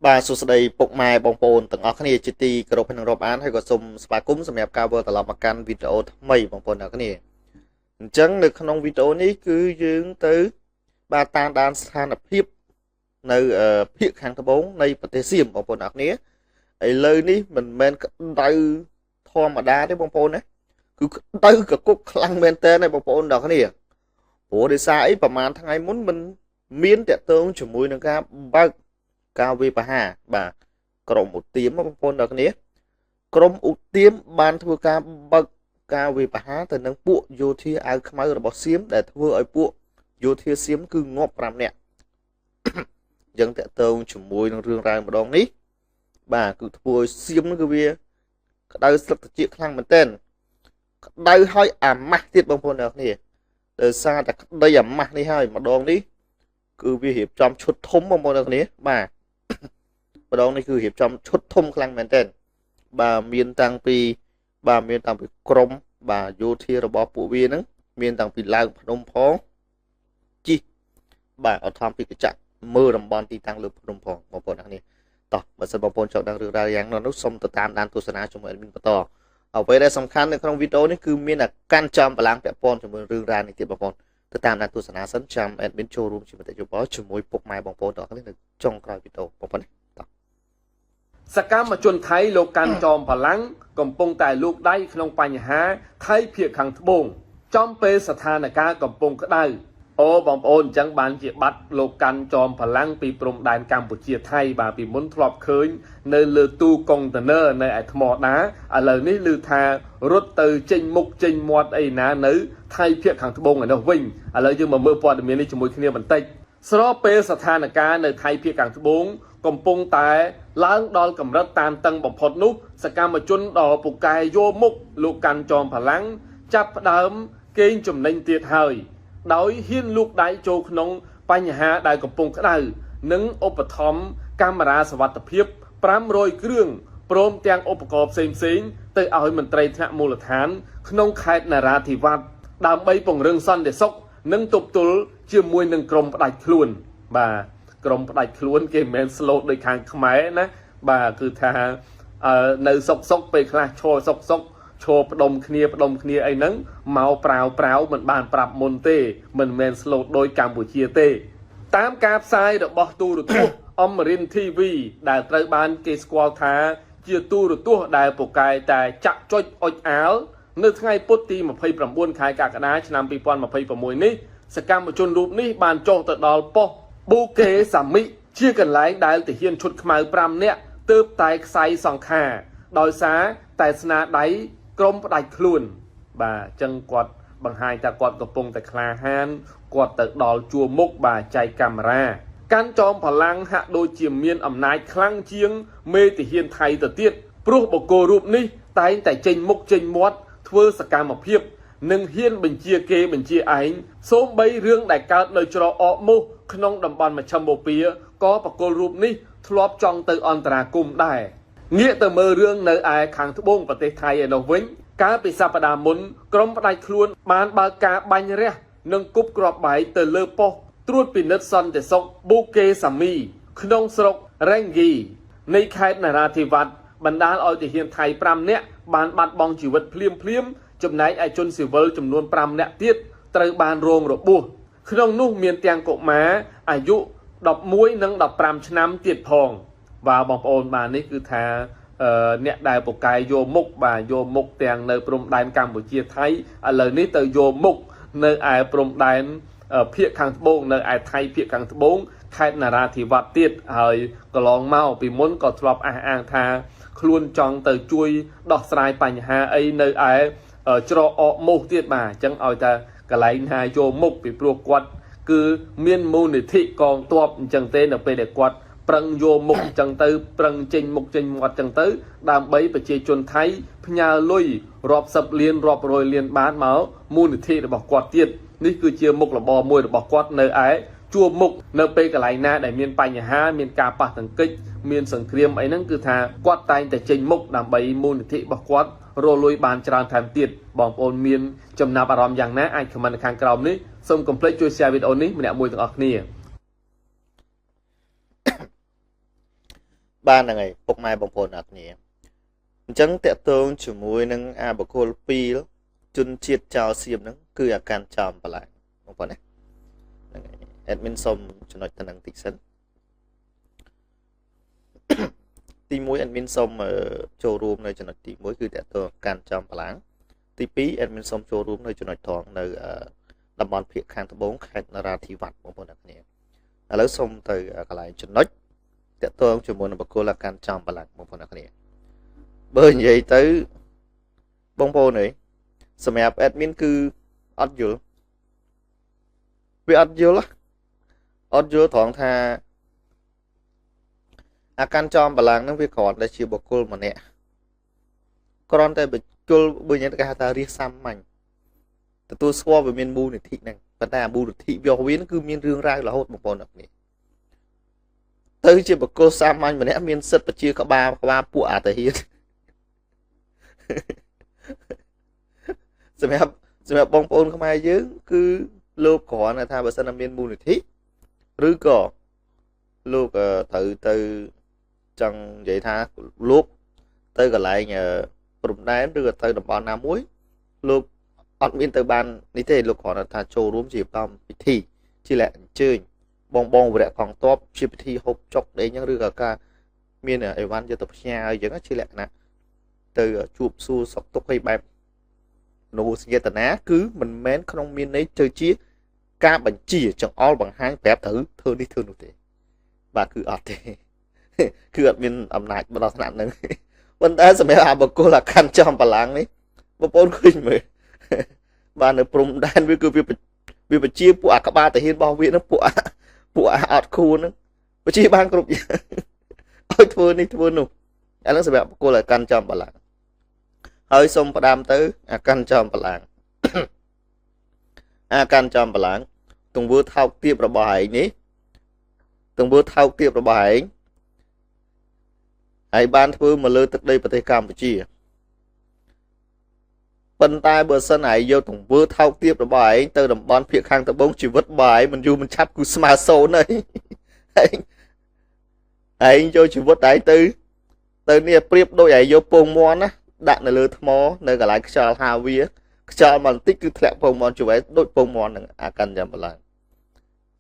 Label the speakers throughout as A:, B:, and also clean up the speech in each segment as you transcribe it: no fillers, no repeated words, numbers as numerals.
A: បាទសួស្តីពុកម៉ែបងប្អូនទាំងអស់គ្នាជាទីគោរពនិងរាប់អានហើយក៏សូមស្វាគមន៍សម្រាប់ការវិលត្រឡប់មកកាន់វីដេអូថ្មីបងប្អូនទាំងអស់គ្នាអញ្ចឹងនៅក្នុងវីដេអូនេះគឺយើងទៅបាទតាមដានស្ថានភាពនៅភាគខាងត្បូងនៃប្រទេសសៀមបងប្អូនទាំងអស់គ្នាឥឡូវនេះមិនមែនក្តៅធម្មតាទេបងប្អូនណាគឺក្តៅកគុកខ្លាំងមែនតើបងប្អូនទាំងអស់គ្នាព្រោះដោយសារអីប្រហែលថ្ងៃមុនមិនមានតកតងជាមួយនឹងការបើកការវាបហាបាទក្រុមឧទាមបងប្អូនទាំងគ្នាក្រុមឧទាមបានធ្វើការបើកការវាបហាទៅនឹងពួកយោធាអាវខ្មៅរបស់សៀមដែលធ្វើឲ្យពួកយោធាសៀមគឺងាប់5នាក់យ៉ាងតកតងជាមួយនឹងរឿងរ៉ាវម្ដងនេះបាទគឺធ្វើឲ្យសៀមគឺវាក្តៅស្លឹកត្រចៀកខ្លាំងមែនទែនក្តៅឲ្យអាម៉ាស់ទៀតបងប្អូនទាំងគ្នាដោយសារតែក្តីអាម៉ាស់នេះហើយម្ដងនេះគឺវារៀបចំឈុតធំបងប្អូនទាំងគ្នាបាទម្ដងនេះគឺរៀបចំឈុតធំខ្លាំងមែនទែនបាទមានតាំងពីក្រុមបាទយោធារបស់ពួកវាហ្នឹងមានតាំងពីឡើងភ្នំផងជីបាទអត់ធំពីកញ្ចក់មើលតំបន់ទីតាំងលើភ្នំផងបងប្អូនទាំងគ្នាតោះបើសិនបងប្អូនចង់ដឹងរឿងរ៉ាវយ៉ាងនោះសូមទៅតាមដានទស្សនាជាមួយអេដមីនបន្តអ្វីដែលសំខាន់នៅក្នុងវីដេអូនេះគឺមានតែកាន់ចំបលាំងពាក់ព័ន្ធជាមួយរឿងរ៉ាវនេះទៀតបងប្អូនទៅតាមដានទស្សនាសិនចាំអេដមីនចូលរួមជាមតិយោបល់ជាមួយពុកម៉ែបងប្អូនទាំងអស់គ្នានៅចុងក្រោយវីដេអូបងប្អូន
B: សកម្មជនថៃលោកកាន់ចោមបលាំងកំពុងតែលូកដៃក្នុងបញ្ហាថៃភាគខាងត្បូងចំពេលស្ថានភាពកំពុងក្តៅអូបងប្អូនអញ្ចឹងបានជាបាត់លោកកាន់ចោមបលាំងពីព្រំដែនកម្ពុជាថៃបាទពីមុនធ្លាប់ឃើញនៅលើទូកុងតឺន័រនៅឯថ្មដាឥឡូវនេះឮថារត់ទៅចេញមុខចេញមាត់អីណានៅថៃភាគខាងត្បូងឯនោះវិញឥឡូវយើងមកមើលព័ត៌មាននេះជាមួយគ្នាបន្តិចស្របពេលស្ថានភាពនៅថៃភាគខាងត្បូងកំពុងតែឡើងដល់កម្រិតតានតឹងបំផុតនោះសកម្មជនដ៏ពូកែយកមុខលោកកាន់ចោមបលាំងចាប់ផ្ដើមកេងចំណេញទៀតហើយដោយហ៊ានលូកដៃចូលក្នុងបញ្ហាដែលកំពុងក្តៅនិងឧបត្ថម្ភកាមេរ៉ាសុវត្ថិភាព500គ្រឿងព្រមទាំងឧបករណ៍ផ្សេងៗទៅឲ្យមន្ត្រីថ្នាក់មូលដ្ឋានក្នុងខេត្តនរាធិវត្តន៍ដើម្បីពង្រឹងសន្តិសុខនិងទប់ទល់ជាមួយនឹងក្រុមផ្ដាច់ខ្លួនបាទក្រុមផ្ដាច់ខ្លួនគេមិនមែនស្លូតដូចខាងខ្មែរណាបាទគឺថានៅសុកពេលខ្លះឈរសុកឈរផ្ដុំគ្នាអីហ្នឹងមកប្រាវមិនបានប្រាប់មុនទេមិនមែនស្លូតដោយកម្ពុជាទេតាមការផ្សាយរបស់ទូរទស្សន៍អមរិន TV ដែលត្រូវបានគេស្គាល់ថាជាទូរទស្សន៍ដែលពូកែតែចាក់ចុចអុចអាលនៅថ្ងៃពុធទី29ខែកក្កដាឆ្នាំ2026នេះសកម្មជនរូបនេះបានចុះទៅដល់ប៉ុស្តិ៍ប៊ូកេសាមិជាកន្លែងដែលទាហានឈុតខ្មៅ5នាក់ទើបតែខ្សែសង្ខាដោយសារតែស្នាដៃក្រុមផ្ដាច់ខ្លួនបាទអញ្ចឹងគាត់បង្ហាញថាគាត់កំពុងតែក្លាហានគាត់ទៅដល់ជួរមុខបាទចែកកាមេរ៉ាកាន់ចោមបលាំងហាក់ដូចជាមានអំណាចខ្លាំងជាងមេទាហានថៃទៅទៀតព្រោះបុគ្គលរូបនេះតែងតែចេញមុខចេញមាត់ធ្វើសកម្មភាពនិងហ៊ានបញ្ជាគេបញ្ជាឯងសូម្បីរឿងដែលកើតនៅច្រកអកមោះក្នុងតំបន់មជ្ឈិមបូព៌ាក៏បកគលរូបនេះធ្លាប់ចង់ទៅអន្តរាគមន៍ដែរងាកទៅមើលរឿងនៅឯខាងត្បូងប្រទេសថៃឯនោះវិញកាលពីសប្តាហ៍មុនក្រុមផ្ដាច់ខ្លួនបានបើកការបាញ់រះនិងគប់គ្រាប់បែកទៅលើប៉ុស្តិ៍ត្រួតពិនិត្យសន្តិសុខប៊ូកេសាមីក្នុងស្រុករ៉េងហ្គីនៃខេត្តនរាធិវត្តន៍បណ្ដាលឲ្យទាហានថៃ5នាក់បានបាត់បង់ជីវិតភ្លាមចំណែកឯជនស៊ីវិលចំនួន5នាក់ទៀតត្រូវបានរងរបួសក្នុងនោះមានទាំងកុមារអាយុ11និង15ឆ្នាំទៀតផងបាទបងប្អូនបាទនេះគឺថាអ្នកដែលពូកែយកមុខបាទយកមុខទាំងនៅព្រំដែនកម្ពុជាថៃឥឡូវនេះទៅយកមុខនៅឯព្រំដែនភាគខាងត្បូងនៅឯថៃភាគខាងត្បូងខេត្តនរាធិវត្តន៍ទៀតហើយកន្លងមកពីមុនក៏ធ្លាប់អះអាងថាខ្លួនចង់ទៅជួយដោះស្រាយបញ្ហាអីនៅឯច្រកអកមោះទៀតបាទអញ្ចឹងឲ្យតែកន្លែងណាយកមុខពីព្រោះគាត់គឺមានមូលនិធិកងទ័ពអញ្ចឹងទេនៅពេលដែលគាត់ប្រឹងយកមុខអញ្ចឹងទៅប្រឹងចេញមុខចេញមាត់អញ្ចឹងទៅដើម្បីប្រជាជនថៃផ្ញើលុយរាប់សិបលានរាប់រយលានបាតមកមូលនិធិរបស់គាត់ទៀតនេះគឺជាមុខរបរមួយរបស់គាត់នៅឯជួរមុខនៅពេលកន្លែងណាដែលមានបញ្ហាមានការប៉ះទង្គិចមានសង្គ្រាមអីហ្នឹងគឺថាគាត់តែងតែចេញមុខដើម្បីមូលនិធិរបស់គាត់រលួយបានច្រើនថែមទៀតបងប្អូនមានចំណាប់អារម្មណ៍យ៉ាងណាអាចខមមិននៅខាងក្រោមនេះសូមកុំភ្លេចជួយ share វីដេអូនេះម្នាក់មួយទាំងអស់គ្នា
A: បានហ្នឹងហើយពុកម៉ែបងប្អូនអ្នកគ្នាអញ្ចឹងតកតងជាមួយនឹងអាបកុល2ជនជាតិចោលសៀមហ្នឹងគឺអាកាន់ចំបលាបងប្អូនណាហ្នឹងហើយ admin សុំចំណុចទៅនឹងតិចសិនទី1 admin សុំចូលរួមនៅចំណុចទី1គឺតកតងកាន់ចំបលាទី2 admin សុំចូលរួមនៅចំណុចត្រង់នៅតំបន់ភាគខាងត្បូងខេត្តនរាធិវត្តន៍បងប្អូនអ្នកគ្នាឥឡូវសុំទៅកន្លែងចំណុចតកតងជាមួយនឹងបកុលអាកាន់ចំបលាបងប្អូនអ្នកគ្នាបើនិយាយទៅបងប្អូនអើយសម្រាប់ admin គឺអត់យល់វាអត់យល់ត្រង់ថាអាកាន់ចំបលាហ្នឹងវាគ្រាន់តែជាបុគ្គលម្នាក់គ្រាន់តែបុគ្គលបើនិយាយគេហៅថារាសសាមញ្ញទទួលស្គាល់វាមានមូលនិធិហ្នឹងប៉ុន្តែអាមូលនិធិវាវាគឺមានរឿងរ៉ាវរហូតបងប្អូនអ្នកនេះទៅជាបុគ្គលសាមញ្ញម្នាក់មានសិទ្ធិបញ្ជាក្បាលពួកអាតាហ៊ានសម្រាប់បងប្អូនខ្មែរយើងគឺលោកគ្រាន់តែថាបើសិនតែមានមូលនិធិឬក៏លោកត្រូវទៅចង់និយាយថាលោកទៅកន្លែងព្រំដែនឬក៏ទៅតំបន់ណាមួយលោកអត់មានទៅបាននេះទេលោកគ្រាន់តែថាចូលរួមជាតាមពិធីជាលក្ខអញ្ជើញបងវរៈកងទ័ពជាពិធីហូបចុកអីចឹងឬក៏ការមានអីវ៉ាន់យកទៅផ្ញើអីចឹងជាលក្ខណៈទៅជួបសួរសុខទុក្ខអីបែបនោសញ្ញតនាគឺមិនមែនក្នុងមានន័យទៅជាការបញ្ជាចង្អុលបង្ហាញប្រាប់ត្រូវធ្វើនេះធ្វើនោះទេបាទគឺអត់ទេគឺអត់មានអំណាចដល់ថ្នាក់ហ្នឹងប៉ុន្តែសម្រាប់អាបកុលអាខាន់ចំបលាំងនេះបងប្អូនឃើញមើលបាទនៅព្រំដែនវាគឺវាបញ្ជាពួកអាក្បាលតាហ៊ានរបស់វាហ្នឹងពួកអត់ខួរហ្នឹងបញ្ជាបានគ្រប់យ៉ាងឲ្យធ្វើនេះធ្វើនោះអាហ្នឹងសម្រាប់បកុលអាកាន់ចំបលាំងហើយសូមផ្ដាំទៅអាកាន់ចំបលាំងអាកាន់ចំបលាំងទង្វើថោកទាបរបស់ឯងនេះទង្វើថោកទាបរបស់ឯងហើយបានធ្វើមកលើទឹកដីប្រទេសកម្ពុជាប៉ុន្តែបើសិនឯងយកទង្វើថោកទាបរបស់ឯងទៅតំបន់ភាគខាងត្បូងជីវិតបាយមិនយូរមិនឆាប់គឺស្មើសូន្យហើយឯងយកជីវិតឯងទៅនេះប្រៀបដូចឯងយកពងមាន់ណាដាក់នៅលើថ្មនៅកន្លែងខ្យល់ហាវាខ្យល់មកបន្តិចគឺធ្លាក់ពងមាន់ជួយដូចពងមាន់នឹងអាកាន់ចាំបឡើង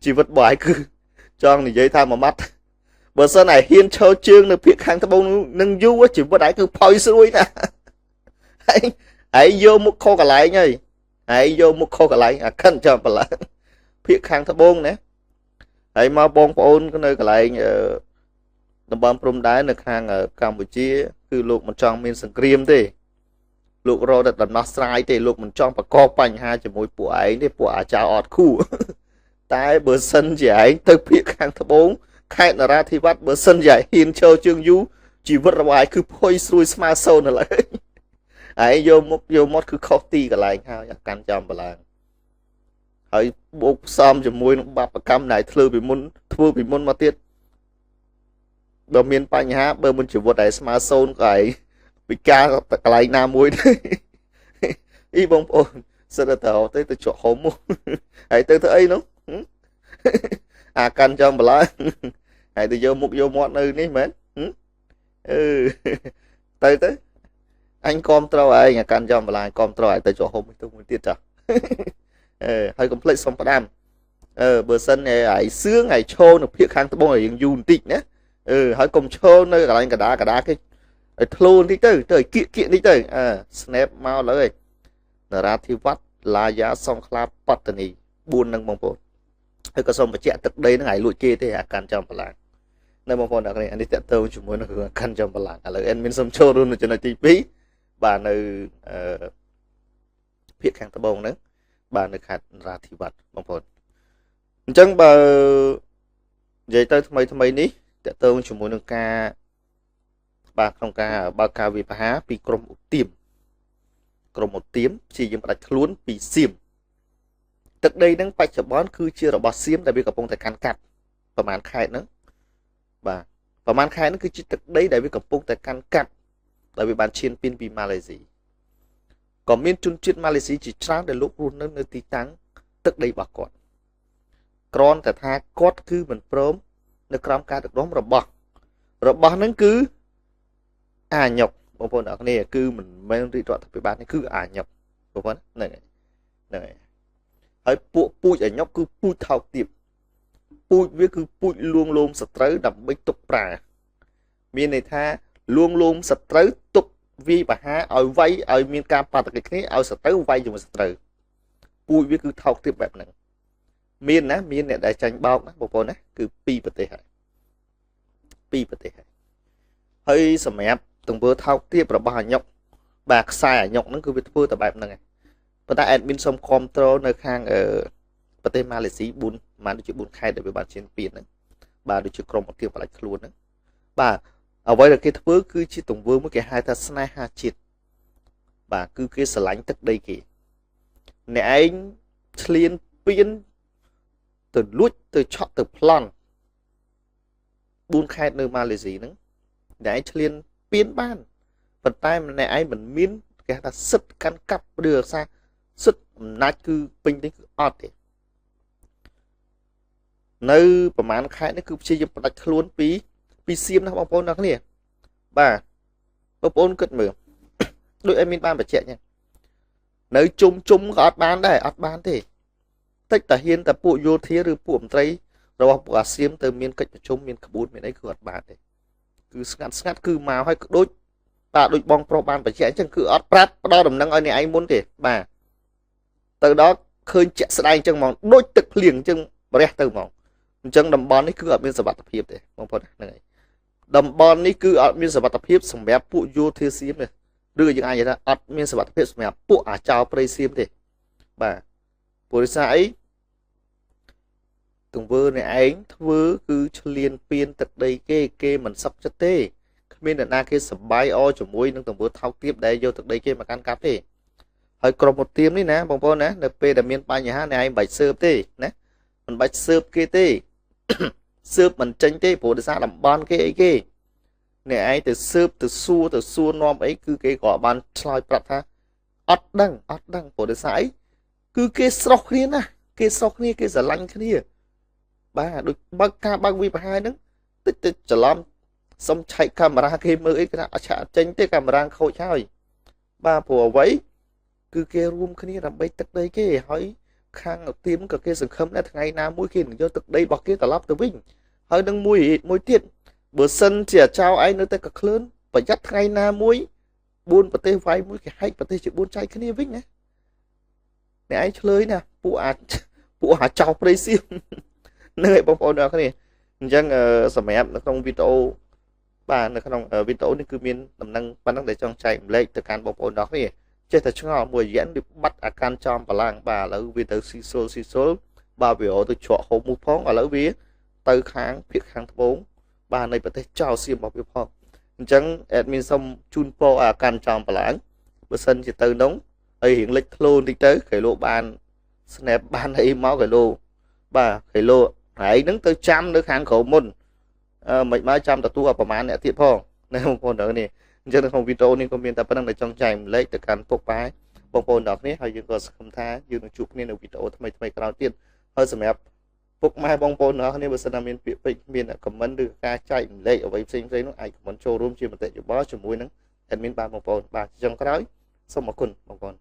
A: ជីវិតបាយគឺចង់និយាយថាមួយម៉ាត់បើសិនឯងហ៊ានឈរជើងនៅភាគខាងត្បូងនឹងយូរជីវិតឯងគឺផុយស្រួយណាឯងយកមុខខុសកន្លែងហើយឯងយកមុខខុសកន្លែងអាខាន់ចាំបឡើងភាគខាងត្បូងណាហើយមកបងប្អូននៅកន្លែងតំបន់ព្រំដែននៅខាងកម្ពុជាគឺលោកមិនចង់មានសង្គ្រាមទេលោករកតែដំណោះស្រាយទេលោកមិនចង់បង្កបញ្ហាជាមួយពួកឯងទេពួកអាចៅអត់ខូតែបើសិនជាឯងទៅភាគខាងត្បូងខេត្តនរាធិវត្តន៍បើសិនជាហ៊ានឈរជើងយូរជីវិតរបស់ឯងគឺផុយស្រួយស្មើសូន្យឥឡូវឯងយកមុខយកមាត់គឺខុសទីកន្លែងហើយអាកាន់ចំបឡើងហើយបូកផ្សំជាមួយនឹងបាបកម្មដែលធ្វើពីមុនមកទៀតបើមានបញ្ហាបើមិនជីវិតឯងស្មើសូន្យក៏ឯងពិការកន្លែងណាមួយទេអីបងប្អូនសិតទៅជក់ហុំហើយទៅធ្វើអីនោះអាកាន់ចំបឡើងហើយទៅយកមុខយកមាត់នៅនេះមែនទៅអញគាំទ្រឯងអាកាន់ចំបឡើងគាំទ្រឯងទៅជក់ហុំទៅមួយទៀតចាហើយកុំភ្លេចសុំផ្ដាំបើសិនឯងសឿងឯងឈោនៅភាគខាងត្បូងឯងយូរបន្តិចណាហើយកុំឈរនៅកន្លែងកដាគេឲ្យធ្លូបន្តិចទៅឲ្យគៀកបន្តិចទៅsnap មកលើឯងនរាធិវត្តន៍ឡាយ៉ាសង្ឃ្លាបតនី4នឹងបងប្អូនហើយក៏សូមបញ្ជាក់ទឹកដីហ្នឹងឲ្យលួចគេទេអាកាន់ចំបឡើងនៅបងប្អូនអ្នកនេះអានេះតើទៅជាមួយនឹងអាកាន់ចំបឡើងឥឡូវ admin សូមចូលរួមនៅចំណុចទី2បាទនៅភាគខាងត្បូងហ្នឹងបាទនៅខេត្តនរាធិវត្តន៍បងប្អូនអញ្ចឹងបើនិយាយទៅថ្មីនេះតើទៅជាមួយនឹងការបាទក្នុងការបើកការវិភាគពីក្រមឧទាមព្យាយាមផ្ដាច់ខ្លួនពីសៀមទឹកដីហ្នឹងបច្ចុប្បន្នគឺជារបស់សៀមដែលវាកំពុងតែកាន់កាប់ប្រហែលខេត្តហ្នឹងបាទប្រហែលខេត្តហ្នឹងគឺជាទឹកដីដែលវាកំពុងតែកាន់កាប់ដែលវាបានឈានពីម៉ាឡេស៊ីក៏មានជនជាតិម៉ាឡេស៊ីជាច្រើនដែលលោករស់នៅទីតាំងទឹកដីរបស់គាត់គ្រាន់តែថាគាត់គឺមិនព្រមនៅក្រោមការដឹកនាំរបស់ របស់ហ្នឹងគឺអាញុកបងប្អូនអ្នកគ្នាគឺមិនមែនរាជរដ្ឋាភិបាលនេះគឺអាញុកបងប្អូនហ្នឹងហើយហើយពួកពូជអាញុកគឺពូជថោកទាបពូជវាគឺពូជលួងលោមសត្រូវដើម្បីទុកប្រាមានន័យថាលួងលោមសត្រូវទុកវាយបហាឲ្យវាយឲ្យមានការបាតុកិច្ចគ្នាឲ្យសត្រូវវាយជាមួយសត្រូវពូជវាគឺថោកទាបបែបហ្នឹងមានអ្នកដែលចាញ់បោកណាបងប្អូនណាគឺ2ប្រទេសហើយសម្រាប់ទង្វើថោកទាបរបស់អាញុកបាទខ្សែអាញុកហ្នឹងគឺវាធ្វើតែបែបហ្នឹងឯងប៉ុន្តែ admin សូមគ្រប់គ្រងនៅខាងប្រទេសម៉ាឡេស៊ី4ប្រហែលដូចជា4ខេត្តដែលវាបានឈានពៀនហ្នឹងបាទដូចជាក្រុមអគារបលាច់ខ្លួនហ្នឹងបាទអ្វីដែលគេធ្វើគឺជាទង្វើមួយគេហៅថាស្នេហាជាតិបាទគឺគេស្រឡាញ់ទឹកដីគេអ្នកឯងឆ្លៀនពៀនទៅលួចទៅឆក់ទៅប្លន់4ខេត្តនៅម៉ាឡេស៊ីហ្នឹងអ្នកឯងឆ្លៀនពៀនបានប៉ុន្តែអ្នកឯងមិនមានគេហៅថាសិទ្ធិកាន់កាប់ឬរក្សាសិទ្ធិអំណាចគឺពេញនេះគឺអត់ទេនៅប្រហែលខេត្តនេះគឺព្យាយាមផ្ដាច់ខ្លួនពីសៀមណាបងប្អូនអ្នកគ្នាបាទបងប្អូនគិតមើលដូចឲ្យមានបានបញ្ជាក់អញ្ចឹងនៅជុំក៏អត់បានដែរអត់បានទេតិចតែហ៊ានតែពួកយោធាឬពួកមន្ត្រីរបស់ពួកអាស៊ានទៅមានកិច្ចប្រជុំមានក្បួនមានអីគឺអត់បានទេគឺស្ងាត់គឺមកឲ្យដូចបាទដូចបងប្រុសបានបញ្ជាក់អញ្ចឹងគឺអត់ប្រាប់ផ្ដល់ដំណឹងឲ្យអ្នកឯងមុនទេបាទទៅដល់ឃើញជាក់ស្ដែងអញ្ចឹងហ្មងដូចទឹកភ្លៀងអញ្ចឹងរះទៅហ្មងអញ្ចឹងតំបន់នេះគឺអត់មានសុវត្ថិភាពទេបងប្អូនហ្នឹងហើយតំបន់នេះគឺអត់មានសុវត្ថិភាពសម្រាប់ពួកយោធាសៀមទេឬយើងអាចនិយាយថាអត់មានសុវត្ថិភាពសម្រាប់ពួកអាចោរព្រៃសៀមទេបាទព្រោះដោយសារអីទង្វើអ្នកឯងធ្វើគឺឆ្លៀនពៀនទឹកដីគេមិនសឹកចិត្តទេគ្មានអ្នកណាគេសបាយអជាមួយនឹងទង្វើថោកទាបដែលយកទឹកដីគេមកកាន់កាប់ទេហើយក្រុមឧទាមនេះណាបងប្អូនណានៅពេលដែលមានបញ្ហាអ្នកឯងមិនបាច់ស៊ើបទេណាមិនបាច់ស៊ើបគេទេស៊ើបមិនចេញទេព្រោះដោយសារតំបន់គេអីគេអ្នកឯងទៅស៊ើបទៅសួរនាំអីគឺគេក៏បានឆ្លើយប្រាប់ថាអត់ដឹងព្រោះដោយសារអីគឺគេស្រស់គ្នាណាគេស្រស់គ្នាគេស្រឡាញ់គ្នាបាទដូចបើកវិបហាហ្នឹងតិចច្រឡំសុំឆែកកាមេរ៉ាគេមើលអីគេថាអត់ឆាក់ចេញទេកាមេរ៉ាខូចហើយបាទព្រោះអ្វីគឺគេរួមគ្នាដើម្បីទឹកដីគេហើយខាងទៀមក៏គេសង្ឃឹមថាថ្ងៃណាមួយគេនឹងយកទឹកដីរបស់គេត្រឡប់ទៅវិញហើយនឹងមួយទៀតបើសិនជាចៅឯងនៅតែកក្លឿនប្រយ័ត្នថ្ងៃណាមួយ4ប្រទេសវាយមួយគេហែកប្រទេសជា4ចែកគ្នាវិញណាអ្នកឯងឆ្លើយណាពួកអាចោព្រៃសៀមនឹងឲ្យបងប្អូនអ្នកគ្នាអញ្ចឹងសម្រាប់នៅក្នុងវីដេអូបាទនៅក្នុងវីដេអូនេះគឺមានដំណឹងប៉ុណ្ណឹងដែលចង់ចែកម្លែកទៅកាន់បងប្អូនអ្នកគ្នាចេះតែឆ្ងល់មួយរយៈនេះបាត់អាកាន់ចំបលាំងបាទឥឡូវវាទៅស៊ីស៊ុលបាទវាទៅច្រកហូបមុខផងឥឡូវវាទៅខាងភាគខាងត្បូងបាទនៃប្រទេសចៅសៀមរបស់វាផងអញ្ចឹង admin សុំជូនពរអាកាន់ចំបលាំងបើសិនជាទៅនោះហើយរៀងលេចធ្លោបន្តិចទៅគេលោកបាន snap បានអីមកគេលោកបាទគេលោកហើយនឹងទៅចាំនៅខាងក្រោមមុនមិនមកចាំទទួលប្រហែលអ្នកទៀតផងណាបងប្អូនទាំងនេះអញ្ចឹងនៅក្នុងវីដេអូនេះក៏មានតែប៉ុណ្្នឹងដែលចង់ចែកម្លែកទៅកាន់ពុកប៉ែបងប្អូនទាំងគ្នាហើយយើងក៏សង្ឃឹមថាយើងនឹងជួបគ្នានៅវីដេអូថ្មីក្រោយទៀតហើយសម្រាប់ពុកម៉ែបងប្អូនទាំងគ្នាបើសិនណាមានពាក្យពេចន៍មានខមមិនឬការចែកម្លែកអ្វីផ្សេងនោះអាចខមមិនចូលរួមជាមតិយោបល់ជាមួយនឹង admin បាទបងប្អូនបាទចុងក្រោយសូមអរគុណបងប្អូន